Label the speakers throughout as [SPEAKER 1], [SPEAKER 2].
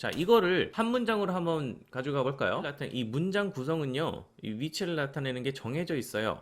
[SPEAKER 1] 자, 이거를 한 문장으로 한번 가져가 볼까요? 이 문장 구성은요, 이 위치를 나타내는 게 정해져 있어요.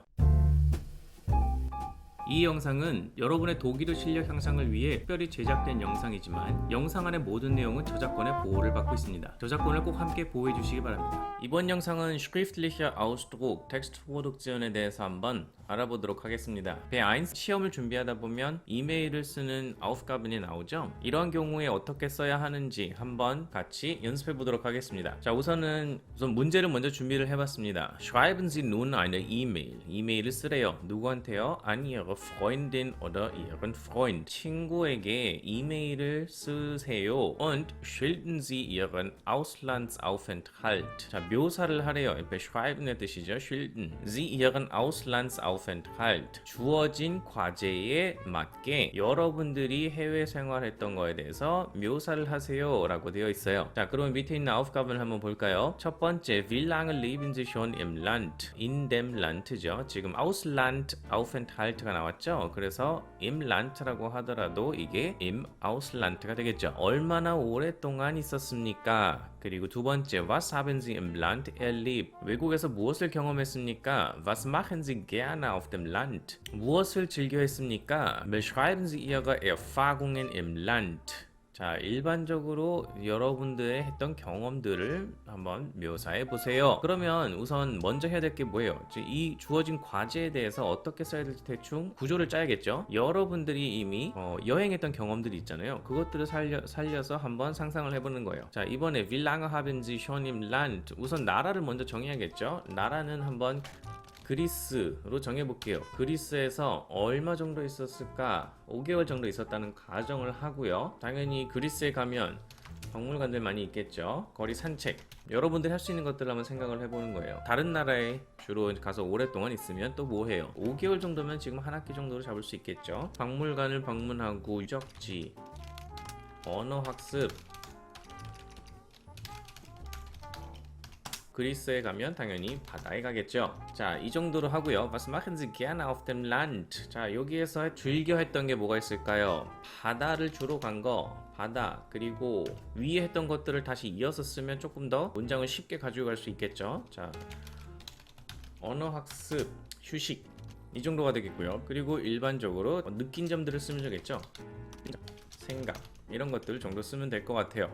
[SPEAKER 1] 이 영상은 여러분의 독일어 실력 향상을 위해 특별히 제작된 영상이지만 영상 안의 모든 내용은 저작권의 보호를 받고 있습니다. 저작권을 꼭 함께 보호해 주시기 바랍니다. 이번 영상은 schriftlicher Ausdruck, 텍스트프로덕션에 대해서 한번 알아보도록 하겠습니다. B1 시험을 준비하다 보면 이메일을 쓰는 Aufgaben이 나오죠? 이러한 경우에 어떻게 써야 하는지 한번 같이 연습해 보도록 하겠습니다. 자, 우선 문제를 먼저 준비를 해봤습니다. Schreiben Sie nun eine E-Mail. 이메일을 쓰래요. 누구한테요? An Ihre Freundin oder Ihren Freund. 친구에게 이메일을 쓰세요. Und schildern Sie Ihren Auslandsaufenthalt. 자, 묘사를 하래요. beschreiben의 뜻이죠. schildern Sie Ihren Auslandsaufenthalt. 주어진 과제에 맞게 여러분들이 해외 생활했던 거에 대해서 묘사를 하세요 라고 되어 있어요. 자, 그럼 밑에 있는 Aufgaben을 한번 볼까요? 첫 번째, wie lange leben Sie schon im Land? in dem Land죠. 지금 Ausland Aufenthalt가 나왔죠. 그래서 im Land라고 하더라도 이게 im Ausland가 되겠죠. 얼마나 오랫동안 있었습니까? 그리고 두 번째, was haben Sie im Land erlebt? 외국에서 무엇을 경험했습니까? Was machen Sie gerne auf dem Land? 무엇을 즐겨 했습니까? Beschreiben Sie Ihre Erfahrungen im Land. 자, 일반적으로 여러분들의 했던 경험들을 한번 묘사해 보세요. 그러면 우선 먼저 해야 될 게 뭐예요? 이 주어진 과제에 대해서 어떻게 써야 될지 대충 구조를 짜야겠죠. 여러분들이 이미 여행했던 경험들이 있잖아요. 그것들을 살려서 한번 상상을 해보는 거예요. 자, 이번에 Wie lange haben Sie schon im Land? 우선 나라를 먼저 정해야겠죠. 나라는 한번 그리스로 정해볼게요. 그리스에서 얼마 정도 있었을까? 5개월 정도 있었다는 가정을 하고요. 당연히 그리스에 가면 박물관들 많이 있겠죠. 거리 산책, 여러분들이 할 수 있는 것들을 한번 생각을 해보는 거예요. 다른 나라에 주로 가서 오랫동안 있으면 또 뭐 해요? 5개월 정도면 지금 한 학기 정도로 잡을 수 있겠죠. 박물관을 방문하고 유적지, 언어학습, 그리스에 가면 당연히 바다에 가겠죠. 자, 이 정도로 하고요. Was machen Sie gerne auf dem Land? 자, 여기에서 즐겨 했던 게 뭐가 있을까요? 바다를 주로 간 거, 바다, 그리고 위에 했던 것들을 다시 이어서 쓰면 조금 더 문장을 쉽게 가지고 갈 수 있겠죠. 자, 언어학습, 휴식, 이 정도가 되겠고요. 그리고 일반적으로 느낀 점들을 쓰면 되겠죠. 생각, 이런 것들 정도 쓰면 될 것 같아요.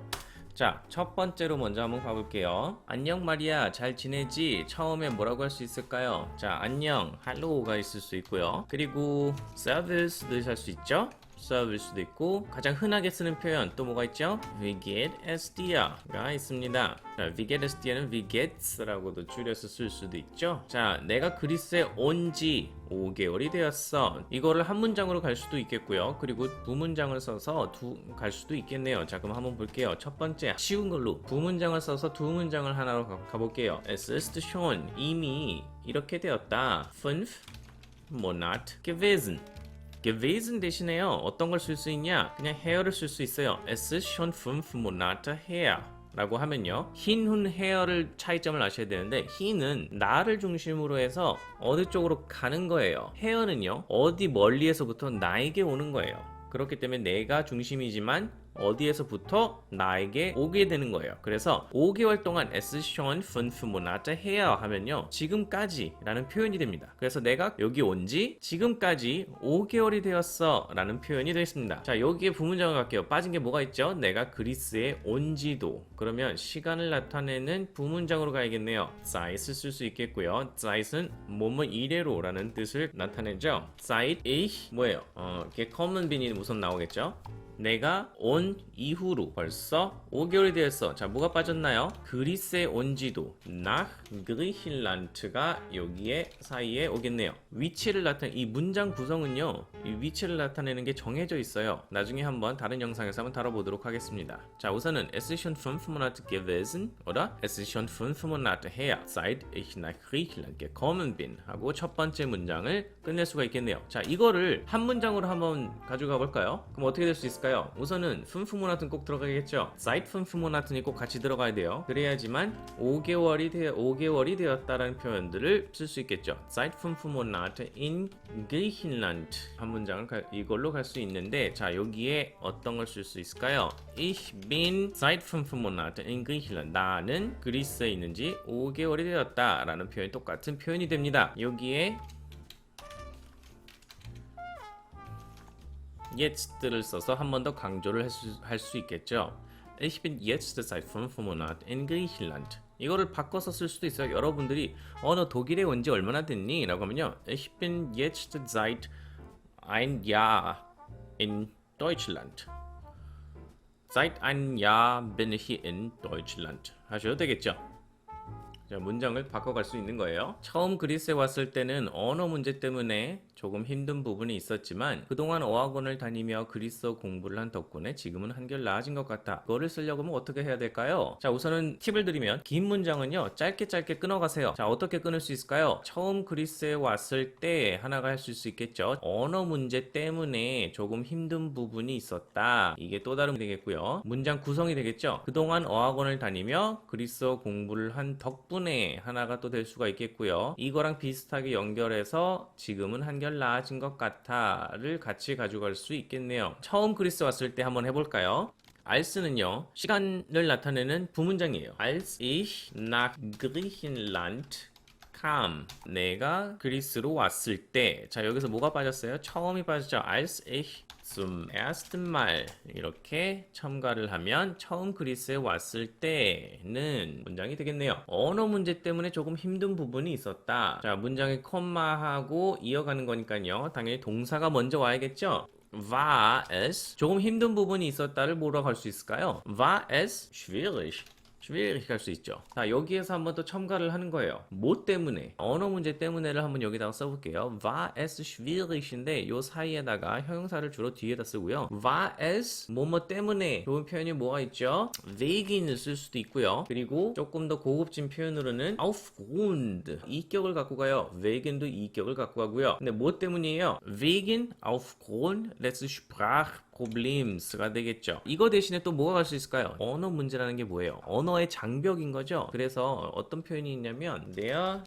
[SPEAKER 1] 자, 첫 번째로 먼저 한번 가볼게요. 안녕 마리아, 잘 지내지? 처음에 뭐라고 할 수 있을까요? 자, 안녕, 할로우가 있을 수 있고요. 그리고 서비스도 할 수 있죠? 서비스도 있고, 가장 흔하게 쓰는 표현 또 뭐가 있죠? Wie geht es dir가 있습니다. 자, Wie geht es dir는 Wie geht's라고도 줄여서 쓸 수도 있죠. 자, 내가 그리스에 온 지 5개월이 되었어. 이거를 한 문장으로 갈 수도 있겠고요. 그리고 두 문장을 써서 갈 수도 있겠네요. 자, 그럼 한번 볼게요. 첫 번째, 쉬운 걸로 두 문장을 써서 두 문장을 하나로 가볼게요. Es ist schon, 이미 이렇게 되었다. 5 Monate gewesen. gewesen 대신에요. 어떤 걸 쓸 수 있냐? 그냥 her를 쓸 수 있어요. Es ist schon 5 Monate her. 라고 하면요, 흰, 훈, 헤어를 차이점을 아셔야 되는데, 흰은 나를 중심으로 해서 어느 쪽으로 가는 거예요. 헤어는요, 어디 멀리에서부터 나에게 오는 거예요. 그렇기 때문에 내가 중심이지만 어디에서부터 나에게 오게 되는 거예요. 그래서 5개월 동안 es ist schon 5 Monate her 하면요, 지금까지 라는 표현이 됩니다. 그래서 내가 여기 온지 지금까지 5개월이 되었어 라는 표현이 되겠습니다. 자, 여기에 부문장을 갈게요. 빠진 게 뭐가 있죠? 내가 그리스에 온지도. 그러면 시간을 나타내는 부문장으로 가야겠네요. seit을 쓸 수 있겠고요. seit은 뭐뭐 이래로 라는 뜻을 나타내죠. seit ich 뭐예요? gekommen bin이 우선 나오겠죠. 내가 온 이후로 벌써 5개월이 되었어. 자, 뭐가 빠졌나요? 그리스에 온 지도 nach Griechenland가 여기에 사이에 오겠네요. 위치를 이 문장 구성은요, 이 위치를 나타내는 게 정해져 있어요. 나중에 한번 다른 영상에서 한번 다뤄보도록 하겠습니다. 자, 우선은 Es ist schon 5 Monate gewesen oder Es ist schon 5 Monate her, seit ich nach Griechenland gekommen bin 하고 첫 번째 문장을 끝낼 수가 있겠네요. 자, 이거를 한 문장으로 한번 가져가 볼까요? 그럼 어떻게 될 수 있을까요? 우선은 fünf Monaten 꼭 들어가겠죠. seit 5 Monaten이 꼭 같이 들어가야 돼요. 그래야지만 5개월이 되었다라는 표현들을 쓸 수 있겠죠. seit 5 Monaten in Griechenland 한 문장을 이걸로 갈 수 있는데, 자, 여기에 어떤 걸 쓸 수 있을까요? Ich bin seit 5 Monaten in Griechenland. 나는 그리스에 있는지 5개월이 되었다 라는 표현이 똑같은 표현이 됩니다. 여기에 jetzt를 써서 한 번 더 강조를 할 수 있겠죠. Ich bin jetzt seit 5 Monaten in Griechenland. 이거를 바꿔서 쓸 수도 있어요. 여러분들이 너 독일에 온 지 얼마나 됐니? 라고 하면요, Ich bin jetzt seit ein Jahr in Deutschland. Seit ein Jahr bin ich hier in Deutschland. 하셔도 되겠죠. 자, 문장을 바꿔갈 수 있는 거예요. 처음 그리스에 왔을 때는 언어 문제 때문에 조금 힘든 부분이 있었지만 그동안 어학원을 다니며 그리스어 공부를 한 덕분에 지금은 한결 나아진 것 같아. 이거를 쓰려고 하면 어떻게 해야 될까요? 자, 우선은 팁을 드리면 긴 문장은요, 짧게 끊어가세요. 자, 어떻게 끊을 수 있을까요? 처음 그리스에 왔을 때 하나가 할 수 있겠죠. 언어 문제 때문에 조금 힘든 부분이 있었다. 이게 또 다른 되겠고요. 문장 구성이 되겠죠. 그동안 어학원을 다니며 그리스어 공부를 한 덕분에 하나가 또 될 수가 있겠고요. 이거랑 비슷하게 연결해서 지금은 한결 나아진 것 같아를 같이 가져갈 수 있겠네요. 처음 그리스 왔을 때 한번 해볼까요? als는요, 시간을 나타내는 부문장이에요. als ich nach Griechenland kam. 내가 그리스로 왔을 때. 자, 여기서 뭐가 빠졌어요? 처음이 빠졌죠. als ich zum ersten Mal 이렇게 첨가를 하면 처음 그리스에 왔을 때는 문장이 되겠네요. 언어 문제 때문에 조금 힘든 부분이 있었다. 자, 문장에 콤마하고 이어가는 거니까요, 당연히 동사가 먼저 와야겠죠. war es 조금 힘든 부분이 있었다를 뭐라고 할 수 있을까요? war es schwierig. schwierig 할 수 있죠. 자, 여기에서 한번 또 첨가를 하는 거예요. 뭐 때문에? 언어 문제 때문에를 한번 여기다가 써볼게요. war es schwierig인데 요 사이에다가 형용사를 주로 뒤에다 쓰고요. war es 뭐뭐 때문에 좋은 표현이 뭐가 있죠? wegen을 쓸 수도 있고요. 그리고 조금 더 고급진 표현으로는 aufgrund 이격을 갖고 가요. wegen도 이격을 갖고 가고요. 근데 뭐 때문이에요? wegen aufgrund des Sprachproblems가 되겠죠. 이거 대신에 또 뭐가 갈 수 있을까요? 언어 문제라는 게 뭐예요? 언어의 장벽인 거죠. 그래서 어떤 표현이 있냐면 der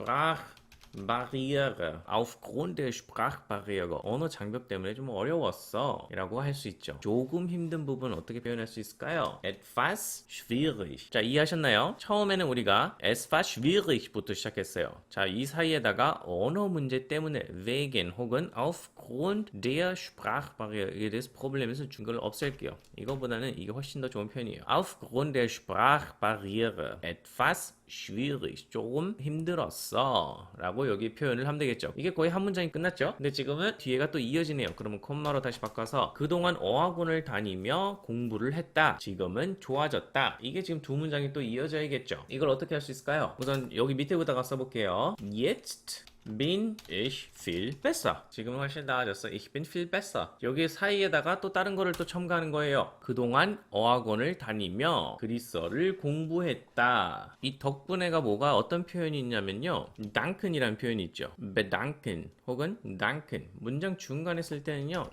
[SPEAKER 1] Sprachbarriere aufgrund der Sprachbarriere 언어 장벽 때문에 좀 어려웠어 라고 할 수 있죠. 조금 힘든 부분 어떻게 표현할 수 있을까요? etwas schwierig. 자, 이해하셨나요? 처음에는 우리가 etwas schwierig부터 시작했어요. 자, 이 사이에다가 언어 문제 때문에 wegen 혹은 aufgrund der Sprachbarriere des Problems 준 걸 없앨게요. 이거보다는 이게 훨씬 더 좋은 표현이에요. aufgrund der Sprachbarriere etwas schwierig. 조금 힘들었어 라고 여기 표현을 하면 되겠죠. 이게 거의 한 문장이 끝났죠. 근데 지금은 뒤에가 또 이어지네요. 그러면 콤마로 다시 바꿔서 그동안 어학원을 다니며 공부를 했다. 지금은 좋아졌다. 이게 지금 두 문장이 또 이어져야겠죠. 이걸 어떻게 할 수 있을까요? 우선 여기 밑에부터가 써볼게요. Jetzt bin ich viel besser. 지금은 훨씬 나아졌어. Ich bin viel besser. 여기 사이에다가 또 다른 거를 또 첨가하는 거예요. 그동안 어학원을 다니며 그리스어를 공부했다. 이 덕분에가 뭐가 어떤 표현이 있냐면요, danken이라는 표현이 있죠. bedanken 혹은 danken. 문장 중간에 쓸 때는요,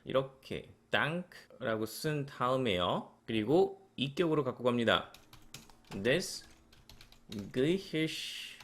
[SPEAKER 1] 이렇게 dank라고 쓴 다음에요, 그리고 이격으로 갖고 갑니다. des Griechisch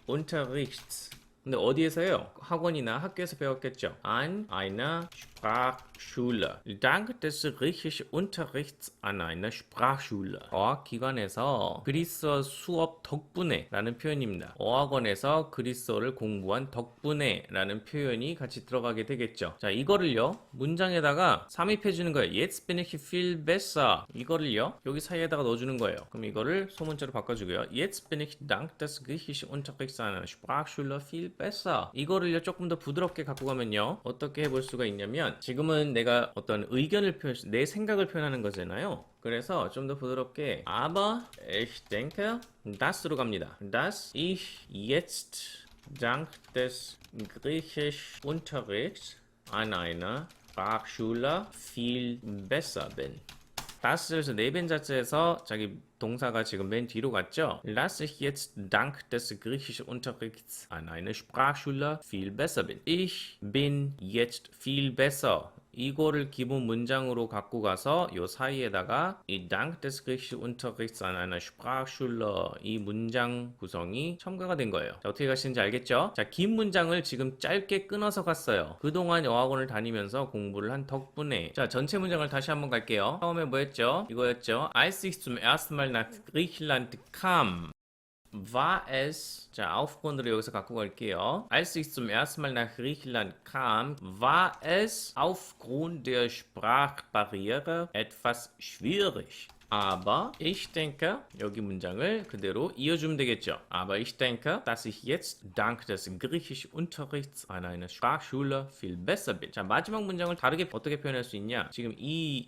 [SPEAKER 1] Unterrichts. 근데 어디에서요? 학원이나 학교에서 배웠겠죠. An einer Sprachschule. Dank des griechischen Unterrichts an einer Sprachschule. 어학기관에서 그리스어 수업 덕분에 라는 표현입니다. 어학원에서 그리스어를 공부한 덕분에 라는 표현이 같이 들어가게 되겠죠. 자, 이거를요, 문장에다가 삽입해 주는 거예요. Jetzt bin ich viel besser. 이거를요, 여기 사이에다가 넣어주는 거예요. 그럼 이거를 소문자로 바꿔주고요. Jetzt bin ich dank des griechischen Unterrichts an einer Sprachschule viel besser. 이거를요, 조금 더 부드럽게 갖고 가면요, 어떻게 해볼 수가 있냐면, 지금은 내가 어떤 의견을 내 생각을 표현하는 거잖아요. 그래서 좀 더 부드럽게 aber ich denke das로 갑니다. dass ich jetzt dank des griechisch Unterrichts an einer Sprachschule viel besser bin. das에서 네벤자스에서 자기 동사가 지금 맨 뒤로 갔죠? Lass ich jetzt dank des Griechischunterrichts an eine Sprachschule viel besser bin. Ich bin jetzt viel besser. 이거를 기본 문장으로 갖고 가서 요 사이에다가 이 dank des Griechischunterrichts an einer Sprachschule 이 문장 구성이 첨가가 된 거예요. 자, 어떻게 가시는지 알겠죠? 자, 긴 문장을 지금 짧게 끊어서 갔어요. 그동안 어학원을 다니면서 공부를 한 덕분에. 자, 전체 문장을 다시 한번 갈게요. 처음에 뭐였죠? 이거였죠? Als ich zum ersten Mal nach Griechenland kam, war es, 자, aufgrund으로 여기서 갖고 갈게요. Als ich zum ersten Mal nach Griechenland kam, war es aufgrund der Sprachbarriere etwas schwierig. Aber ich denke, 여기 문장을 그대로 이어주면 되겠죠. Aber ich denke, dass ich jetzt dank des Griechischunterrichts an einer Sprachschule viel besser bin. 자, 마지막 문장을 다르게 어떻게 표현할 수 있냐? 지금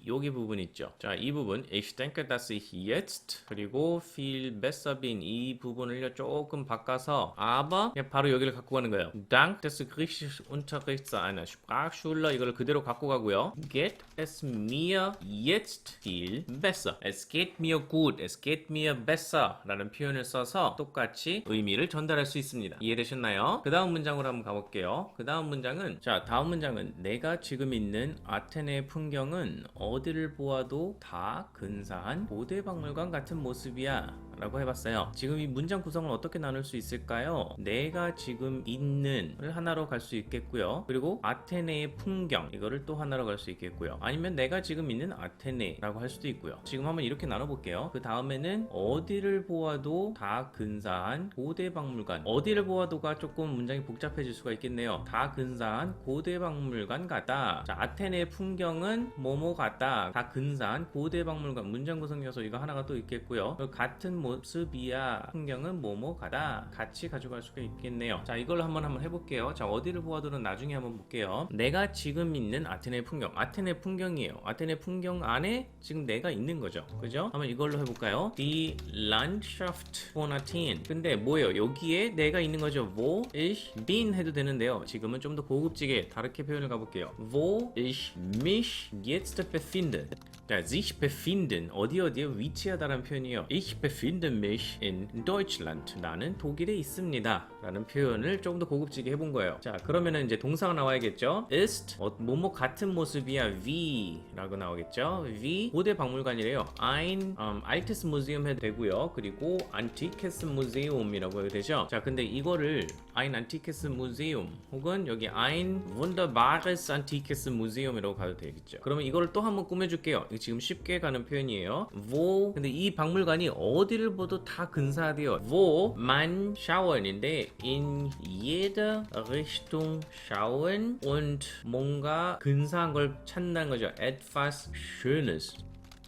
[SPEAKER 1] 여기 부분 있죠. 자, 이 부분 ich denke, dass ich jetzt 그리고 viel besser bin 이 부분을 조금 바꿔서 aber 그냥 바로 여기를 갖고 가는 거예요. Dank des Griechischunterrichts an einer Sprachschule 이걸 그대로 갖고 가고요. Geht es mir jetzt viel besser. Es geht mir gut, es geht mir besser 라는 표현을 써서 똑같이 의미를 전달할 수 있습니다. 이해되셨나요? 그 다음 문장으로 한번 가볼게요. 그 다음 문장은 다음 문장은 내가 지금 있는 아테네 풍경은 어디를 보아도 다 근사한 고대 박물관 같은 모습이야 라고 해봤어요. 지금 이 문장 구성을 어떻게 나눌 수 있을까요? 내가 지금 있는을 하나로 갈 수 있겠고요. 그리고 아테네의 풍경 이거를 또 하나로 갈 수 있겠고요. 아니면 내가 지금 있는 아테네라고 할 수도 있고요. 지금 한번 이렇게 나눠볼게요. 그 다음에는 어디를 보아도 다 근사한 고대 박물관. 어디를 보아도가 조금 문장이 복잡해질 수가 있겠네요. 다 근사한 고대 박물관 같다. 자, 아테네의 풍경은 뭐뭐 같다. 다 근사한 고대 박물관. 문장 구성 요소 이거 하나가 또 있겠고요. 같은 모습이야. 풍경은 뭐뭐 같다. 같이 가져갈 수가 있겠네요. 자, 이걸로 한번 해볼게요. 자, 어디를 보아도는 나중에 한번 볼게요. 내가 지금 있는 아테네 풍경. 아테네 풍경이에요. 아테네 풍경 안에 지금 내가 있는 거죠. 그죠? 한번 이걸로 해볼까요? Die Landschaft von Athen. 근데 뭐예요? 여기에 내가 있는 거죠. Wo ich bin 해도 되는데요. 지금은 좀 더 고급지게 다르게 표현을 가볼게요. Wo ich mich jetzt befinde. 자, sich befinden. 어디에 위치하다라는 표현이에요. Ich befinde mich in Deutschland. 나는 독일에 있습니다. 라는 표현을 조금 더 고급지게 해본 거예요. 자, 그러면은 이제 동사가 나와야겠죠. ist, 뭐뭐 같은 모습이야. wie 라고 나오겠죠. wie, 고대 박물관이래요. ein altes Museum 해도 되고요. 그리고 antikes Museum이라고 해도 되죠. 자, 근데 이거를 ein antikes Museum 혹은 여기 ein wunderbares antikes Museum이라고 가도 되겠죠. 그러면 이거를 또 한번 꾸며줄게요. 이거 지금 쉽게 가는 표현이에요. wo, 근데 이 박물관이 어디를 봐도 다 근사하대요. wo man schauen,인데 in jede Richtung schauen und 뭔가 근사한 걸 찾는 거죠. etwas Schönes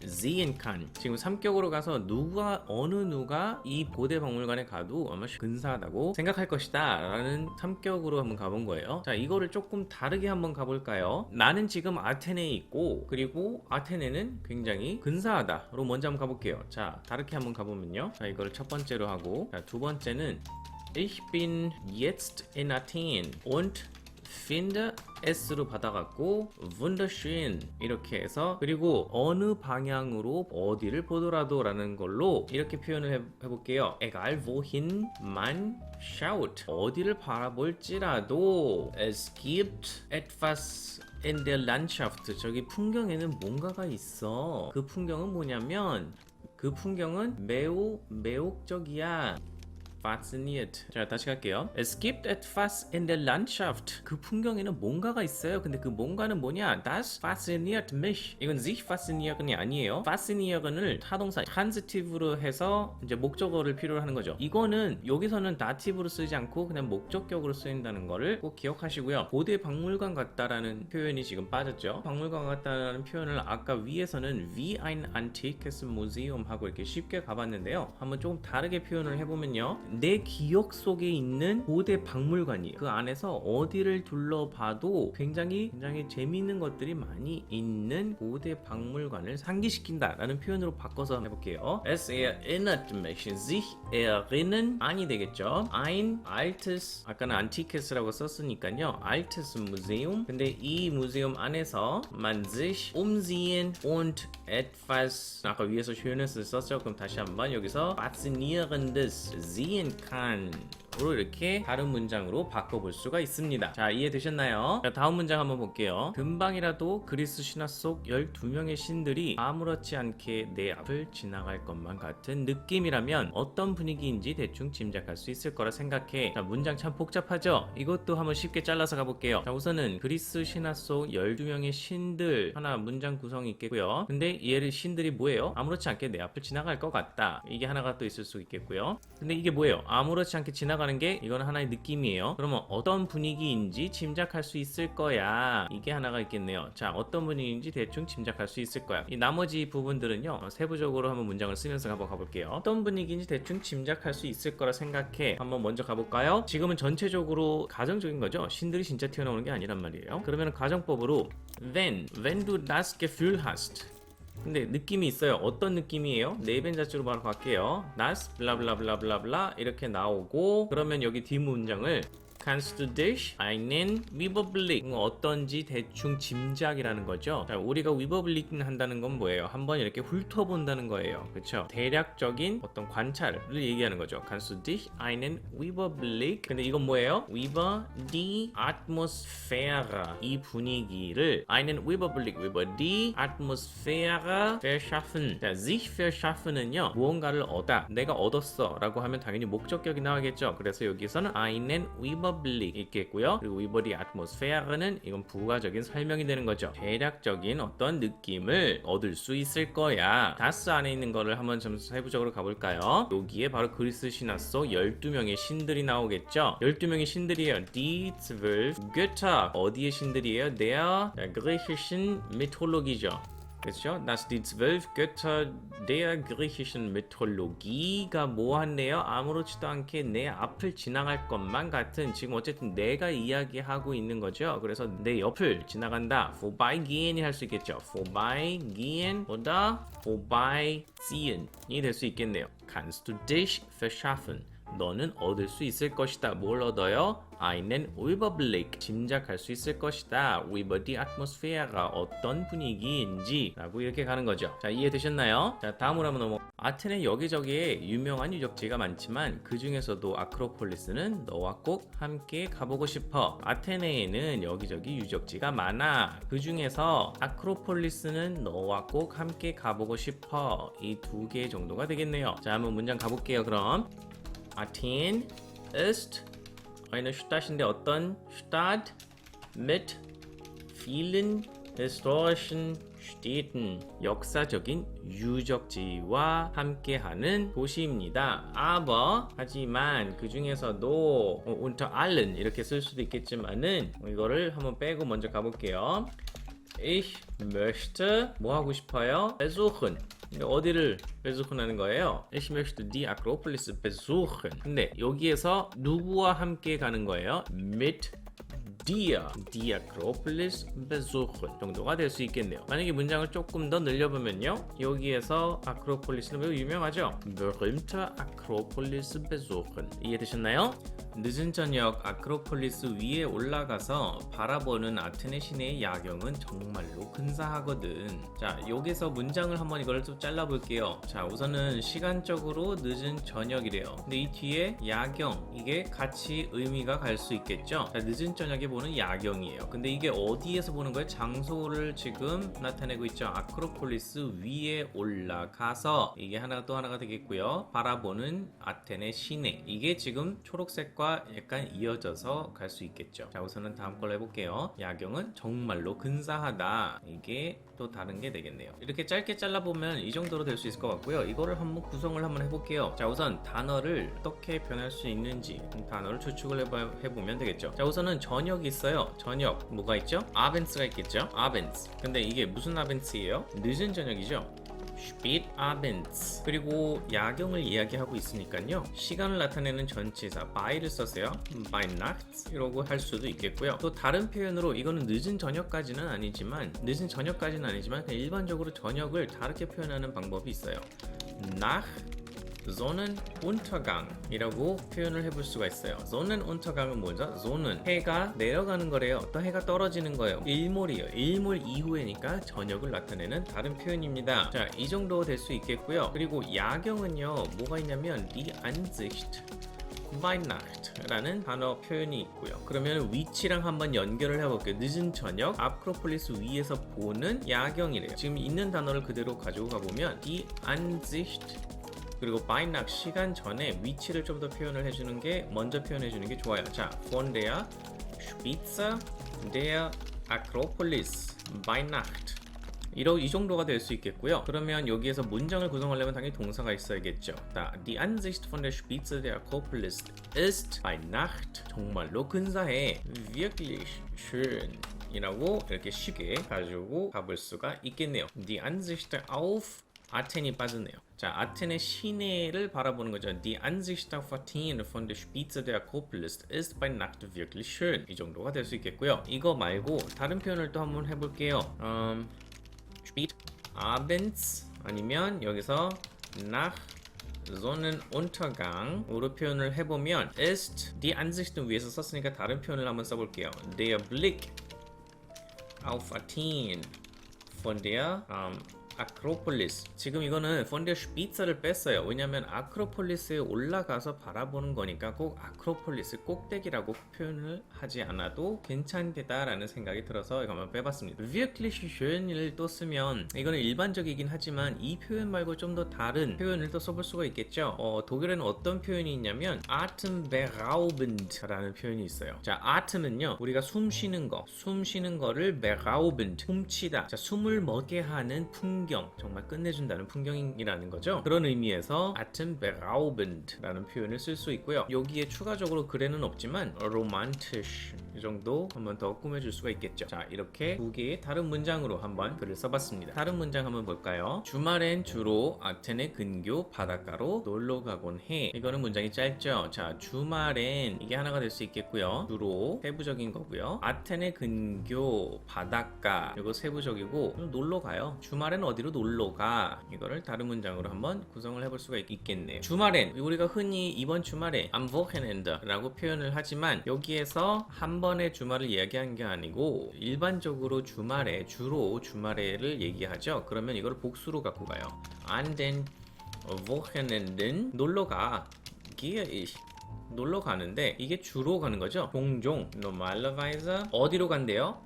[SPEAKER 1] sehen kann. 지금 3격으로 가서 어느 누가 이 고대 박물관에 가도 아마 근사하다고 생각할 것이다 라는 3격으로 한번 가본 거예요. 자, 이거를 조금 다르게 한번 가볼까요? 나는 지금 아테네에 있고 그리고 아테네는 굉장히 근사하다로 먼저 한번 가볼게요. 자, 다르게 한번 가보면요. 자, 이거를 첫 번째로 하고, 자, 두 번째는 Ich bin jetzt in Athen und finde S로 받아갖고 wunderschön 이렇게 해서, 그리고 어느 방향으로 어디를 보더라도 라는 걸로 이렇게 표현을 해볼게요. egal wohin man schaut. 어디를 바라볼지라도 es gibt etwas in der Landschaft. 저기 풍경에는 뭔가가 있어. 그 풍경은 뭐냐면 그 풍경은 매우 매혹적이야. fasziniert. 자, 다시 갈게요. Es gibt etwas in der Landschaft. 그 풍경에는 뭔가가 있어요. 근데 그 뭔가는 뭐냐? Das fasziniert mich. 이건 sich fasziniert이 아니에요. fasziniert을 타동사 transitive로 해서 이제 목적어를 필요로 하는 거죠. 이거는 여기서는 dative로 쓰지 않고 그냥 목적격으로 쓰인다는 거를 꼭 기억하시고요. 고대 박물관 같다라는 표현이 지금 빠졌죠. 박물관 같다라는 표현을 아까 위에서는 wie ein antikes Museum 하고 이렇게 쉽게 가봤는데요. 한번 조금 다르게 표현을 해보면요. 내 기억 속에 있는 고대 박물관이에요. 그 안에서 어디를 둘러봐도 굉장히 재미있는 것들이 많이 있는 고대 박물관을 상기시킨다 라는 표현으로 바꿔서 해볼게요. Es erinnert mich, sich erinnern 아니 되겠죠. Ein altes, 아까는 antikes라고 썼으니까요. altes Museum. 근데 이 무seum 안에서 man sich umsehen und etwas, 아까 위에서 schönes 썼죠. 그럼 다시 한번 여기서 faszinierendes sehen kann 으로 이렇게 다른 문장으로 바꿔볼 수가 있습니다. 자, 이해되셨나요? 자, 다음 문장 한번 볼게요. 금방이라도 그리스 신화 속 12명의 신들이 아무렇지 않게 내 앞을 지나갈 것만 같은 느낌이라면 어떤 분위기인지 대충 짐작할 수 있을 거라 생각해. 자, 문장 참 복잡하죠? 이것도 한번 쉽게 잘라서 가볼게요. 자, 우선은 그리스 신화 속 12명의 신들 하나 문장 구성이 있겠고요. 근데 얘를 신들이 뭐예요? 아무렇지 않게 내 앞을 지나갈 것 같다. 이게 하나가 또 있을 수 있겠고요. 근데 이게 뭐예요? 아무렇지 않게 지나가는 게 이거는 하나의 느낌이에요. 그러면 어떤 분위기인지 짐작할 수 있을 거야. 이게 하나가 있겠네요. 자, 어떤 분위기인지 대충 짐작할 수 있을 거야. 이 나머지 부분들은요, 세부적으로 한번 문장을 쓰면서 한번 가볼게요. 어떤 분위기인지 대충 짐작할 수 있을 거라 생각해. 한번 먼저 가볼까요? 지금은 전체적으로 가정적인 거죠. 신들이 진짜 튀어나오는 게 아니란 말이에요. 그러면 가정법으로 wenn du das Gefühl hast, 근데 느낌이 있어요. 어떤 느낌이에요? 네벤 자체로 바로 갈게요. das 블라블라블라블라 이렇게 나오고, 그러면 여기 뒷문장을 Kannst du dich einen Überblick, 어떤지 대충 짐작이라는 거죠. 자, 우리가 Überblick 한다는 건 뭐예요? 한번 이렇게 훑어본다는 거예요. 그렇죠? 대략적인 어떤 관찰을 얘기하는 거죠. Kannst du dich einen Überblick, 근데 이건 뭐예요? Über die Atmosphäre, 이 분위기를 einen Überblick über die Atmosphäre verschaffen. 자, sich verschaffen은요, 무언가를 얻다, 내가 얻었어 라고 하면 당연히 목적격이 나오겠죠. 그래서 여기서는 einen Überblick 있겠고요. 그리고 über die Atmosphäre는 이건 부가적인 설명이 되는 거죠. 대략적인 어떤 느낌을 얻을 수 있을 거야. das 안에 있는 거를 한번 좀 세부적으로 가볼까요? 여기에 바로 그리스 신화 속 12명의 신들이 나오겠죠. 12명의 신들이에요. die 12 Götter. 어디의 신들이에요? der griechischen Mythologi죠. 그렇죠? Das die 12 Götter der griechischen Mythologie가 뭐한대요? 아무렇지도 않게 내 앞을 지나갈 것만 같은, 지금 어쨌든 내가 이야기하고 있는 거죠. 그래서 내 옆을 지나간다. vorbeigehen이 할 수 있겠죠. vorbeigehen oder vorbeiziehen이 될 수 있겠네요. Kannst du dich verschaffen? 너는 얻을 수 있을 것이다. 뭘 얻어요? einen Überblick, 짐작할 수 있을 것이다. über die Atmosphäre, 어떤 분위기인지 라고 이렇게 가는 거죠. 자, 이해되셨나요? 자, 다음으로 한번 넘어. 아테네 여기저기에 유명한 유적지가 많지만 그 중에서도 아크로폴리스는 너와 꼭 함께 가보고 싶어. 아테네에는 여기저기 유적지가 많아. 그 중에서 아크로폴리스는 너와 꼭 함께 가보고 싶어. 이 두 개 정도가 되겠네요. 자, 한번 문장 가볼게요. 그럼 Athen ist eine Stadt인데 어떤 Stadt mit vielen historischen Städten, 역사적인 유적지와 함께하는 도시입니다. Aber 하지만 그 중에서도 unter allen 이렇게 쓸 수도 있겠지만은 이거를 한번 빼고 먼저 가볼게요. Ich möchte 뭐 하고 싶어요? besuchen. 어디를 besuchen 하는 거예요? Ich möchte die Akropolis besuchen. 근데 여기에서 누구와 함께 가는 거예요? mit dir die Akropolis besuchen 정도가 될 수 있겠네요. 만약에 문장을 조금 더 늘려보면요, 여기에서 아크로폴리스는 매우 유명하죠. berühmte Akropolis besuchen. 이해되셨나요? 늦은 저녁 아크로폴리스 위에 올라가서 바라보는 아테네 시내의 야경은 정말로 근사하거든. 자, 여기서 문장을 한번 이걸 좀 잘라볼게요. 자, 우선은 시간적으로 늦은 저녁이래요. 근데 이 뒤에 야경, 이게 같이 의미가 갈 수 있겠죠. 자, 늦은 저녁에 보는 야경이에요. 근데 이게 어디에서 보는 거예요? 장소를 지금 나타내고 있죠. 아크로폴리스 위에 올라가서, 이게 하나가 또 하나가 되겠고요. 바라보는 아테네 시내, 이게 지금 초록색과 약간 이어져서 갈 수 있겠죠. 자, 우선은 다음 걸로 해볼게요. 야경은 정말로 근사하다. 이게 또 다른 게 되겠네요. 이렇게 짧게 잘라보면 이 정도로 될 수 있을 것 같고요. 이거를 한번 구성을 한번 해볼게요. 자, 우선 단어를 어떻게 변할 수 있는지 단어를 추측을 해보면 되겠죠. 자, 우선은 저녁이 있어요. 저녁 뭐가 있죠? 아벤츠가 있겠죠. 아벤츠. 근데 이게 무슨 아벤츠예요? 늦은 저녁이죠. spät abends. 그리고 야경을 이야기하고 있으니까요. 시간을 나타내는 전치사 by를 써서요. by nacht 이라고 할 수도 있겠고요. 또 다른 표현으로 이거는 늦은 저녁까지는 아니지만 그냥 일반적으로 저녁을 다르게 표현하는 방법이 있어요. nach Sonnenuntergang이라고 표현을 해볼 수가 있어요. Sonnenuntergang은 뭐죠? Sonnen 해가 내려가는 거래요. 또 해가 떨어지는 거예요. 일몰이에요. 일몰 이후에니까 저녁을 나타내는 다른 표현입니다. 자, 이 정도 될 수 있겠고요. 그리고 야경은요, 뭐가 있냐면 die Ansicht by Nacht라는 단어 표현이 있고요. 그러면 위치랑 한번 연결을 해볼게요. 늦은 저녁 아크로폴리스 위에서 보는 야경이래요. 지금 있는 단어를 그대로 가지고 가보면 die Ansicht 그리고 by Nacht 시간 전에 위치를 좀 더 표현을 해주는 게 먼저 표현해주는 게 좋아요. 자, von der Spitze der Akropolis by Nacht 이 정도가 될 수 있겠고요. 그러면 여기에서 문장을 구성하려면 당연히 동사가 있어야겠죠. Die Ansicht von der Spitze der Akropolis ist bei Nacht 정말로 근사해 wirklich schön 이라고 이렇게 쉽게 가지고 가볼 수가 있겠네요. Die Ansicht auf 아텐이 빠졌네요. 자, 아텐의 시내를 바라보는 거죠. Die Ansicht auf Athen von der Spitze der Akropolis ist bei Nacht wirklich schön. 이 정도가 될 수 있겠고요. 이거 말고 다른 표현을 또 한번 해볼게요. spät abends 아니면 여기서 nach Sonnenuntergang으로 표현을 해보면 ist die Ansicht은 위에서 썼으니까 다른 표현을 한번 써볼게요. Der Blick auf Athen von der 아크로폴리스. 지금 이거는 von der Spitze를 뺐어요. 왜냐면 아크로폴리스에 올라가서 바라보는 거니까 꼭 아크로폴리스 꼭대기라고 표현을 하지 않아도 괜찮겠다라는 생각이 들어서 이거 한번 빼봤습니다. wirklich schön을 또 쓰면 이거는 일반적이긴 하지만 이 표현 말고 좀 더 다른 표현을 또 써볼 수가 있겠죠. 독일에는 어떤 표현이 있냐면 atemberaubend라는 표현이 있어요. 자, atem은요 우리가 숨 쉬는 거를 beraubend 훔치다. 자, 숨을 멎게 하는 풍경, 정말 끝내준다는 풍경이라는 거죠. 그런 의미에서 atemberaubend라는 표현을 쓸 수 있고요. 여기에 추가적으로 글에는 없지만 romantisch 이 정도 한번 더 꾸며줄 수가 있겠죠. 자, 이렇게 두 개의 다른 문장으로 한번 글을 써봤습니다. 다른 문장 한번 볼까요? 주말엔 주로 아텐의 근교 바닷가로 놀러 가곤 해. 이거는 문장이 짧죠. 자, 주말엔 이게 하나가 될 수 있겠고요. 주로 세부적인 거고요. 아텐의 근교 바닷가 이거 세부적이고 놀러 가요. 주말엔 어디로 놀러 가? 이거를 다른 문장으로 한번 구성을 해볼 수가 있겠네요. 주말엔 우리가 흔히 이번 주말에 am Wochenende라고 표현을 하지만 여기에서 한 번의 주말을 이야기한 게 아니고 일반적으로 주로 주말에를 얘기하죠. 그러면 이걸 복수로 갖고 가요. An den Wochenenden 놀러 가. gehe ich. 놀러 가는데 이게 주로 가는 거죠. 종종 normalerweise 어디로 간대요?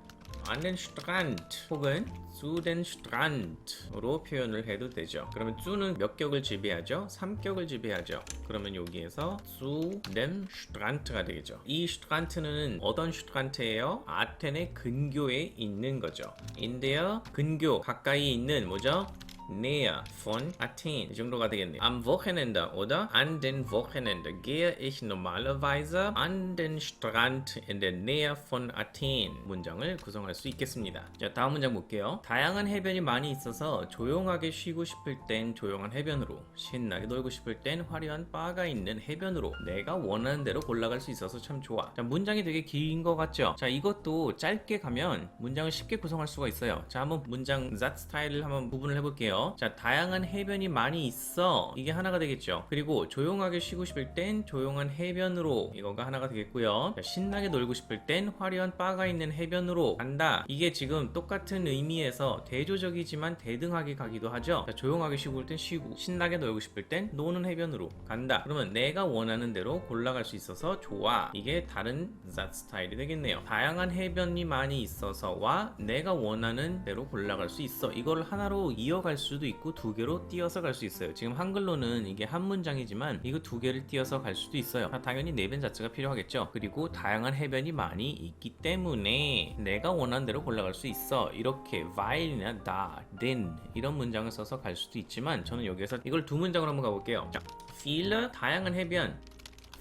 [SPEAKER 1] an den Strand 혹은 zu den Strand으로 표현을 해도 되죠. 그러면 zu는 몇 격을 지배하죠? 3격을 지배하죠. 그러면 여기에서 zu dem Strand가 되겠죠. 이 Strand는 어떤 Strand예요? 아텐의 근교에 있는 거죠. in der 근교 가까이 있는 뭐죠? Nähe von Athen. 이 정도가 되겠네요. Am Wochenende oder an den Wochenende gehe ich normalerweise an den Strand in der Nähe von Athen. 문장을 구성할 수 있겠습니다. 자, 다음 문장 볼게요. 다양한 해변이 많이 있어서 조용하게 쉬고 싶을 땐 조용한 해변으로, 신나게 놀고 싶을 땐 화려한 바가 있는 해변으로 내가 원하는 대로 골라갈 수 있어서 참 좋아. 자, 문장이 되게 긴 것 같죠? 자, 이것도 짧게 가면 문장을 쉽게 구성할 수가 있어요. 자, 한번 문장 Satz 스타일을 한번 구분을 해볼게요. 자, 다양한 해변이 많이 있어. 이게 하나가 되겠죠. 그리고 조용하게 쉬고 싶을 땐 조용한 해변으로 이거가 하나가 되겠고요. 자, 신나게 놀고 싶을 땐 화려한 바가 있는 해변으로 간다. 이게 지금 똑같은 의미에서 대조적이지만 대등하게 가기도 하죠. 자, 조용하게 쉬고 싶을 땐 쉬고 신나게 놀고 싶을 땐 노는 해변으로 간다. 그러면 내가 원하는 대로 골라갈 수 있어서 좋아. 이게 다른 Satz 스타일이 되겠네요. 다양한 해변이 많이 있어서와 내가 원하는 대로 골라갈 수 있어. 이걸 하나로 이어갈 수도 있고 두 개로 띄어서 갈 수 있어요. 지금 한글로는 이게 한 문장이지만 이거 두 개를 띄어서 갈 수도 있어요. 당연히 내변 자체가 필요하겠죠. 그리고 다양한 해변이 많이 있기 때문에 내가 원하는 대로 골라갈 수 있어. 이렇게 weil이나 da, denn 이런 문장을 써서 갈 수도 있지만 저는 여기에서 이걸 두 문장으로 한번 가볼게요. 자, viele 다양한 해변,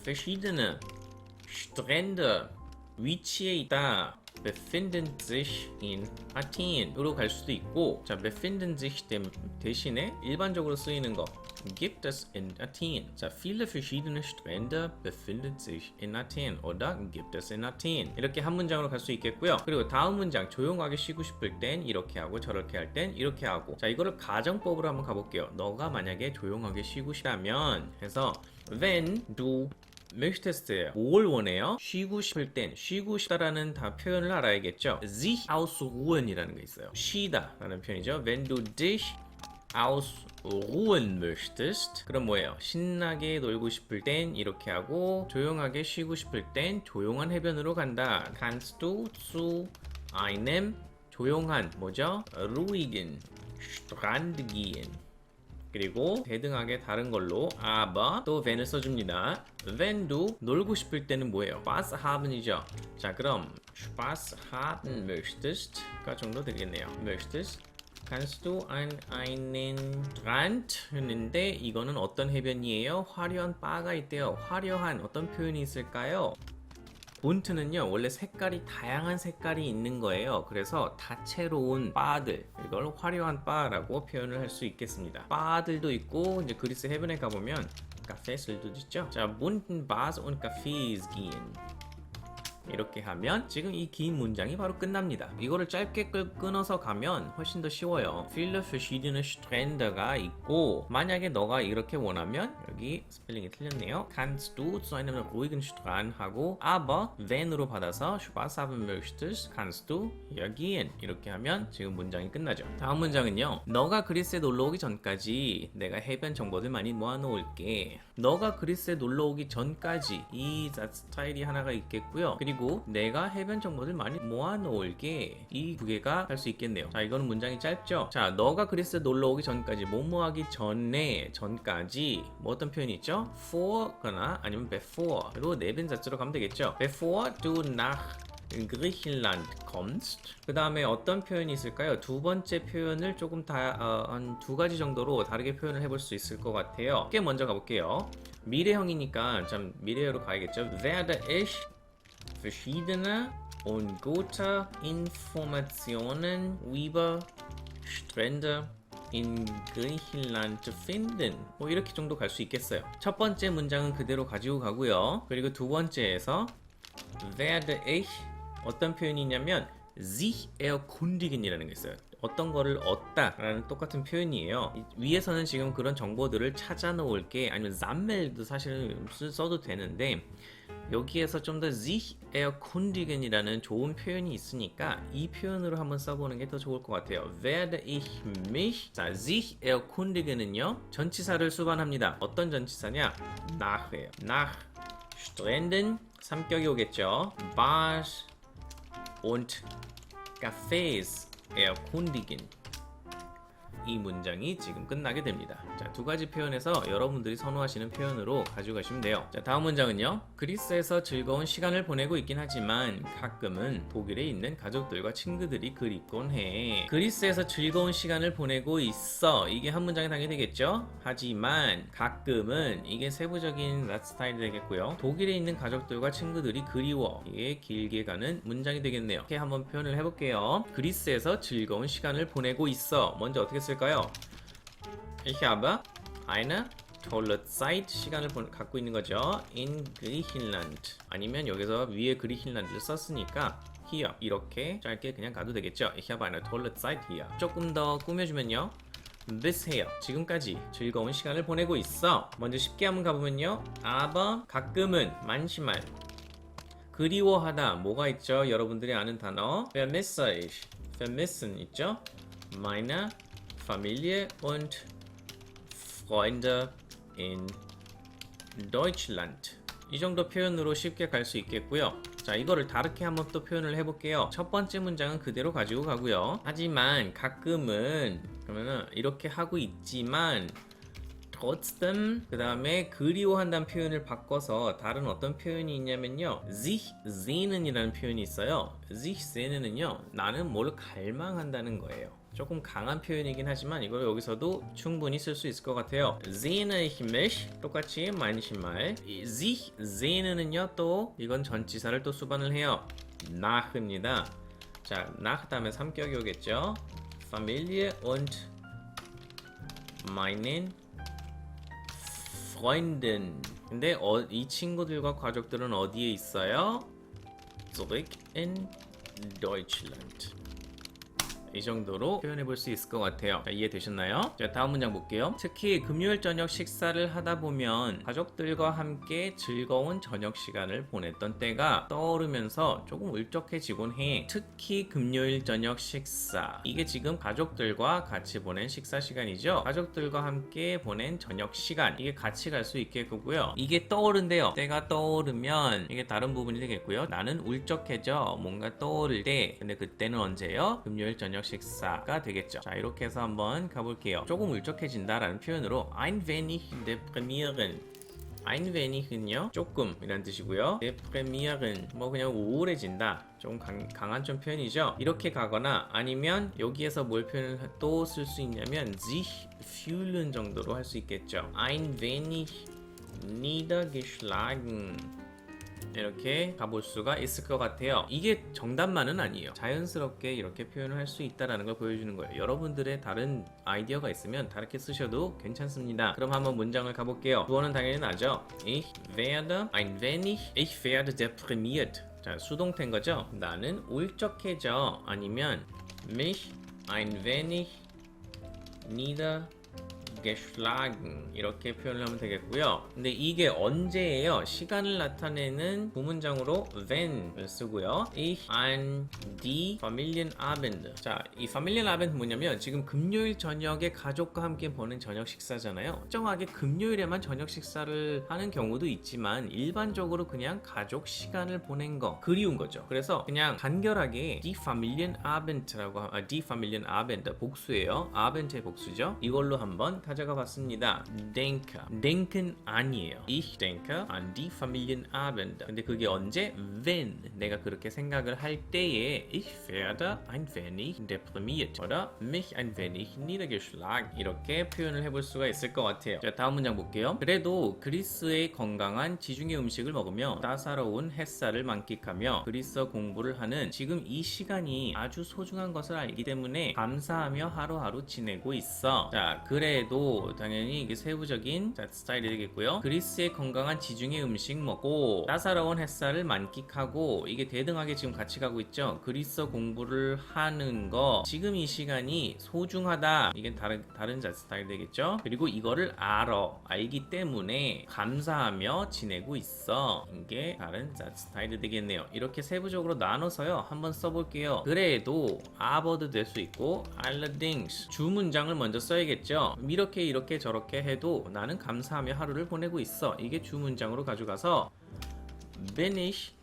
[SPEAKER 1] verschiedene Strände 위치에 있다. befinden sich in Athen 으로 갈 수도 있고, 자, befinden sich 대신에 일반적으로 쓰이는 거 gibt es in Athen. 자, viele verschiedene Strände befinden sich in Athen oder gibt es in Athen. 이렇게 한 문장으로 갈 수 있겠고요. 그리고 다음 문장 조용하게 쉬고 싶을 땐 이렇게 하고 저렇게 할 땐 이렇게 하고. 자, 이거를 가정법으로 한번 가볼게요. 너가 만약에 조용하게 쉬고 싶다면 해서 wenn du möchtest 뭘 원해요? 쉬고 싶을 땐 쉬고 싶다라는 다 표현을 알아야겠죠. sich ausruhen 이라는 게 있어요. 쉬다 라는 표현이죠. wenn du dich ausruhen möchtest 그럼 뭐예요? 신나게 놀고 싶을 땐 이렇게 하고 조용하게 쉬고 싶을 땐 조용한 해변으로 간다. kannst du zu einem 조용한 뭐죠? ruhigen Strand gehen. 그리고 대등하게 다른 걸로 aber 또 when을 써줍니다. wenn du 놀고 싶을 때는 뭐예요? Spaß haben이죠. 자, 그럼 Spaß haben möchtest가 정도 되겠네요. möchtest kannst du an einen Strand 했는데 이거는 어떤 해변이에요? 화려한 바가 있대요. 화려한 어떤 표현이 있을까요? 본트는요 원래 색깔이 다양한 색깔이 있는 거예요. 그래서 다채로운 바들 이걸 화려한 바라고 표현을 할 수 있겠습니다. 바들도 있고 이제 그리스 해변에 가보면 카페들도 있죠. 자, bunten Bars und Cafés gehen 이렇게 하면 지금 이 긴 문장이 바로 끝납니다. 이거를 짧게 끊어서 가면 훨씬 더 쉬워요. viele verschiedene Strände가 있고 만약에 너가 이렇게 원하면 여기 스펠링이 틀렸네요. kannst du zu einem ruhigen Strand 하고 aber wenn으로 받아서 Spaß haben möchtest kannst du hier gehen 이렇게 하면 지금 문장이 끝나죠. 다음 문장은요. 너가 그리스에 놀러 오기 전까지 내가 해변 정보들 많이 모아놓을게. 너가 그리스에 놀러 오기 전까지 이 스타일이 하나가 있겠고요. 그리고 내가 해변 정보들 많이 모아놓을게 이 두 개가 할 수 있겠네요. 자, 이거는 문장이 짧죠. 자, 너가 그리스에 놀러 오기 전까지 뭐뭐 하기 전에 전까지 뭐 어떤 표현이 있죠? vor거나 아니면 before로 네벤자스로 가면 되겠죠. before du nach Griechenland kommst. 그 다음에 어떤 표현이 있을까요? 두 번째 표현을 조금 한 두 가지 정도로 다르게 표현을 해볼 수 있을 것 같아요. 쉽게 먼저 가볼게요. 미래형이니까 좀 미래어로 가야겠죠. werde ich verschiedene und gute Informationen über Strände in Griechenland finden. 뭐 이렇게 정도 갈 수 있겠어요. 첫 번째 문장은 그대로 가지고 가고요. 그리고 두 번째에서 werde ich 어떤 표현이냐면 sich erkundigen 이라는 게 있어요. 어떤 거를 얻다 라는 똑같은 표현이에요. 위에서는 지금 그런 정보들을 찾아 놓을게 아니면 sammel도 사실 써도 되는데 여기에서 좀 더 sich erkundigen 이라는 좋은 표현이 있으니까 이 표현으로 한번 써보는 게 더 좋을 것 같아요. werde ich mich 자, sich erkundigen은요 전치사를 수반합니다. 어떤 전치사냐? nach예요. nach Stränden 3격이 오겠죠. Bars und Cafés erkundigen 이 문장이 지금 끝나게 됩니다. 자, 두 가지 표현에서 여러분들이 선호하시는 표현으로 가져가시면 돼요. 자, 다음 문장은요. 그리스에서 즐거운 시간을 보내고 있긴 하지만 가끔은 독일에 있는 가족들과 친구들이 그립곤 해. 그리스에서 즐거운 시간을 보내고 있어. 이게 한 문장에 당연히 되겠죠. 하지만 가끔은 이게 세부적인 스타일이 되겠고요. 독일에 있는 가족들과 친구들이 그리워. 이게 길게 가는 문장이 되겠네요. 이렇게 한번 표현을 해볼게요. 그리스에서 즐거운 시간을 보내고 있어. 먼저 어떻게 쓸까요? Ich habe eine tolle Zeit 시간을 갖고 있는 거죠. In Griechenland 아니면 여기서 위에 그리신란드를 썼으니까 here 이렇게 짧게 그냥 가도 되겠죠. Ich habe eine tolle Zeit hier. 조금 더 꾸며주면요. bisher 지금까지 즐거운 시간을 보내고 있어. 먼저 쉽게 한번 가보면요. aber 가끔은 manchmal 그리워하다 뭐가 있죠? 여러분들이 아는 단어 vermisse ich vermissen 있죠? meine Familie und Freunde in Deutschland. 이 정도 표현으로 쉽게 갈 수 있겠고요. 자, 이거를 다르게 한번 또 표현을 해볼게요. 첫 번째 문장은 그대로 가지고 가고요. 하지만 가끔은 그러면은 이렇게 하고 있지만 trotzdem 그 다음에 그리워한다는 표현을 바꿔서 다른 어떤 표현이 있냐면요. sich sehnen 이라는 표현이 있어요. sich sehnen은요. 나는 뭘 갈망한다는 거예요. 조금 강한 표현이긴 하지만 이걸 여기서도 충분히 쓸 수 있을 것 같아요. sehne ich mich 똑같이 manchmal sich sehnen은요 또 이건 전치사를 또 수반을 해요. nach입니다. 자, nach 다음에 삼격이 오겠죠. Familie und meinen Freunden. 근데 이 친구들과 가족들은 어디에 있어요? Zurück in Deutschland. 이 정도로 표현해 볼 수 있을 것 같아요. 자, 이해되셨나요? 자, 다음 문장 볼게요. 특히 금요일 저녁 식사를 하다 보면 가족들과 함께 즐거운 저녁 시간을 보냈던 때가 떠오르면서 조금 울적해지곤 해. 특히 금요일 저녁 식사. 이게 지금 가족들과 같이 보낸 식사 시간이죠. 가족들과 함께 보낸 저녁 시간. 이게 같이 갈 수 있겠고요. 이게 떠오른대요. 때가 떠오르면 이게 다른 부분이 되겠고요. 나는 울적해져. 뭔가 떠오를 때. 근데 그때는 언제요? 금요일 저녁 식사가 되겠죠. 자, 이렇게 해서 한번 가볼게요. 조금 울적해진다라는 표현으로 ein wenig deprimieren. ein wenig은요, 조금 이란 뜻이고요. deprimieren, 뭐 그냥 우울해진다. 좀 강한 좀 표현이죠. 이렇게 가거나 아니면 여기에서 뭘 표현을 또 쓸 수 있냐면 sich fühlen 정도로 할 수 있겠죠. ein wenig niedergeschlagen. 이렇게 가볼 수가 있을 것 같아요. 이게 정답만은 아니에요. 자연스럽게 이렇게 표현을 할 수 있다는 걸 보여주는 거예요. 여러분들의 다른 아이디어가 있으면 다르게 쓰셔도 괜찮습니다. 그럼 한번 문장을 가볼게요. 주어는 당연히 나죠. Ich werde ein wenig, ich werde deprimiert. 자, 수동태인 거죠. 나는 울적해져. 아니면 mich ein wenig niedergeschlagen. 이렇게 표현을 하면 되겠고요. 근데 이게 언제예요? 시간을 나타내는 부문장으로 when을 쓰고요. Ich an die Familienabend. 자, 이 Familienabend 뭐냐면 지금 금요일 저녁에 가족과 함께 보낸 저녁 식사잖아요. 정확하게 금요일에만 저녁 식사를 하는 경우도 있지만 일반적으로 그냥 가족 시간을 보낸 거 그리운 거죠. 그래서 그냥 간결하게 die Familienabend라고 die Familienabend 복수예요. Abend의 복수죠. 이걸로 한번 가져가 봤습니다. denke. denken 아니에요. Ich denke an die Familienabend. 근데 그게 언제? wenn. 내가 그렇게 생각을 할 때에 ich werde ein wenig deprimiert oder mich ein wenig niedergeschlagen. 이렇게 표현을 해볼 수가 있을 것 같아요. 자, 다음 문장 볼게요. 그래도 그리스의 건강한 지중해 음식을 먹으며 따사로운 햇살을 만끽하며 그리스어 공부를 하는 지금 이 시간이 아주 소중한 것을 알기 때문에 감사하며 하루하루 지내고 있어. 자, 그래도 당연히 이게 세부적인 스타일이 되겠고요. 그리스의 건강한 지중해 음식 먹고 따사로운 햇살을 만끽하고 이게 대등하게 지금 같이 가고 있죠. 그리스어 공부를 하는 거 지금 이 시간이 소중하다. 이게 다른 스타일 되겠죠. 그리고 이거를 알기 때문에 감사하며 지내고 있어. 이게 다른 스타일이 되겠네요. 이렇게 세부적으로 나눠서요. 한번 써볼게요. 그래도 아버도 될 수 있고 allerdings 주문장을 먼저 써야겠죠. 이렇게 저렇게 해도 나는 감사하며 하루를 보내고 있어. 이게 주문장으로 가져가서 bin ich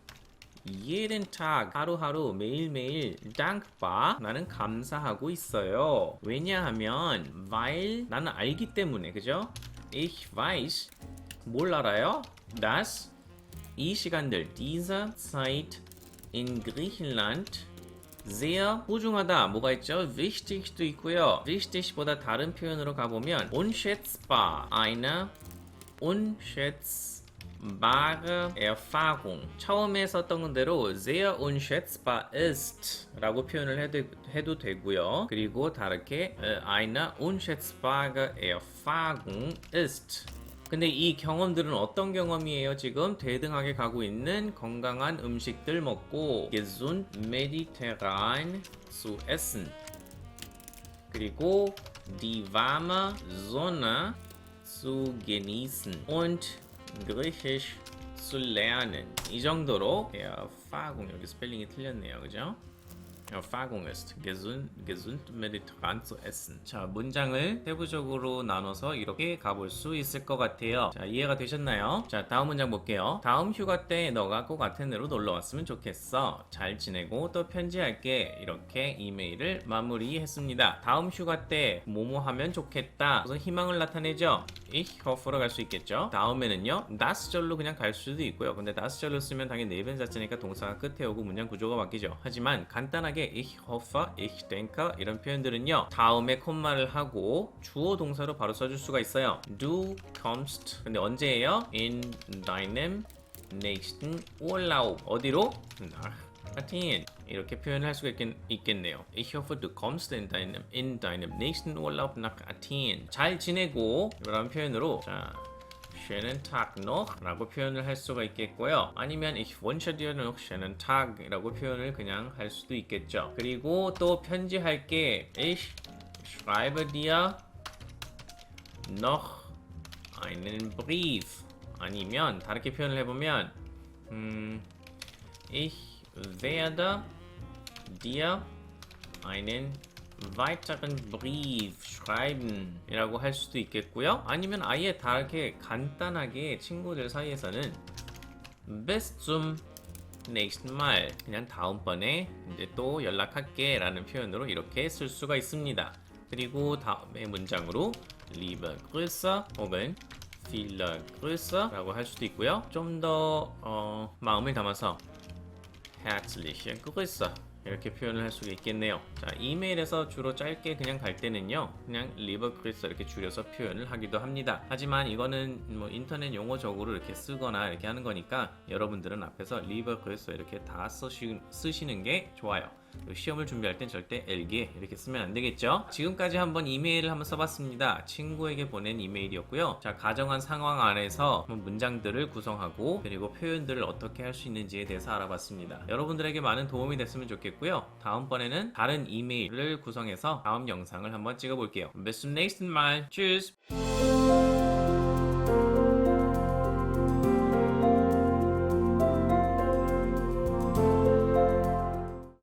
[SPEAKER 1] jeden Tag 하루하루 매일매일 dankbar 나는 감사하고 있어요. 왜냐하면 weil 나는 알기 때문에 그죠? Ich weiß 뭘 알아요? dass 이 시간들 diese Zeit in Griechenland sehr 소중하다. 뭐가 있죠? wichtig도 있고요. wichtig보다 다른 표현으로 가보면 unschätzbar. eine unschätzbare Erfahrung. 처음에 썼던 대로 sehr unschätzbar ist 라고 표현을 해도 되고요. 그리고 다르게 eine unschätzbare Erfahrung ist. 근데 이 경험들은 어떤 경험이에요? 지금 대등하게 가고 있는 건강한 음식들 먹고 gesund mediterran zu essen 그리고 die warme Sonne zu genießen und Griechisch zu lernen 이 정도로 Erfahrung 여기 스펠링이 틀렸네요. 그죠? Erfahrung ist gesund mediterran zu essen. 자, 문장을 세부적으로 나눠서 이렇게 가볼 수 있을 것 같아요. 자, 이해가 되셨나요? 자, 다음 문장 볼게요. 다음 휴가 때 너가 꼭 아테네로 놀러 왔으면 좋겠어. 잘 지내고 또 편지할게. 이렇게 이메일을 마무리했습니다. 다음 휴가 때 뭐뭐 하면 좋겠다. 우선 희망을 나타내죠. Ich hofe로 갈 수 있겠죠. 다음에는요. das 절로 그냥 갈 수도 있고요. 근데 das 절로 쓰면 당연히 내변자체니까 동사가 끝에 오고 문장 구조가 바뀌죠. 하지만 간단하게 ich hoffe, ich denke 이런 표현들은요. 다음에 콤마를 하고 주어 동사로 바로 써줄 수가 있어요. Du kommst. 근데 언제예요? In deinem nächsten Urlaub. 어디로? Athen 이렇게 표현을 할 수가 있겠네요. Ich hoffe, du kommst in deinem nächsten Urlaub nach Athen. 잘 지내고 이런 표현으로 자 schönen Tag noch 라고 표현을 할 수가 있겠고요. 아니면 ich wünsche dir noch schönen Tag 이라고 표현을 그냥 할 수도 있겠죠. 그리고 또 편지할 게 ich schreibe dir noch einen Brief 아니면 다르게 표현을 해보면 ich werde dir einen weiteren Brief schreiben 이라고 할 수도 있겠고요. 아니면 아예 다르게 간단하게 친구들 사이에서는 bis zum nächsten Mal 그냥 다음번에 이제 또 연락할게 라는 표현으로 이렇게 쓸 수가 있습니다. 그리고 다음의 문장으로 liebe Grüße 혹은 viele Grüße 라고 할 수도 있고요. 좀 더 마음을 담아서 herzliche Grüße 이렇게 표현을 할 수가 있겠네요. 자, 이메일에서 주로 짧게 그냥 갈 때는요, 그냥 liebe Grüße 이렇게 줄여서 표현을 하기도 합니다. 하지만 이거는 뭐 인터넷 용어적으로 이렇게 쓰거나 이렇게 하는 거니까 여러분들은 앞에서 liebe Grüße 이렇게 다 쓰시는 게 좋아요. 시험을 준비할 땐 절대 엘기에 이렇게 쓰면 안 되겠죠. 지금까지 한번 이메일을 한번 써봤습니다. 친구에게 보낸 이메일이었고요. 자, 가정한 상황 안에서 문장들을 구성하고 그리고 표현들을 어떻게 할 수 있는지에 대해서 알아봤습니다. 여러분들에게 많은 도움이 됐으면 좋겠고요. 다음번에는 다른 이메일을 구성해서 다음 영상을 한번 찍어볼게요. Bis zum nächsten Mal. Tschüss.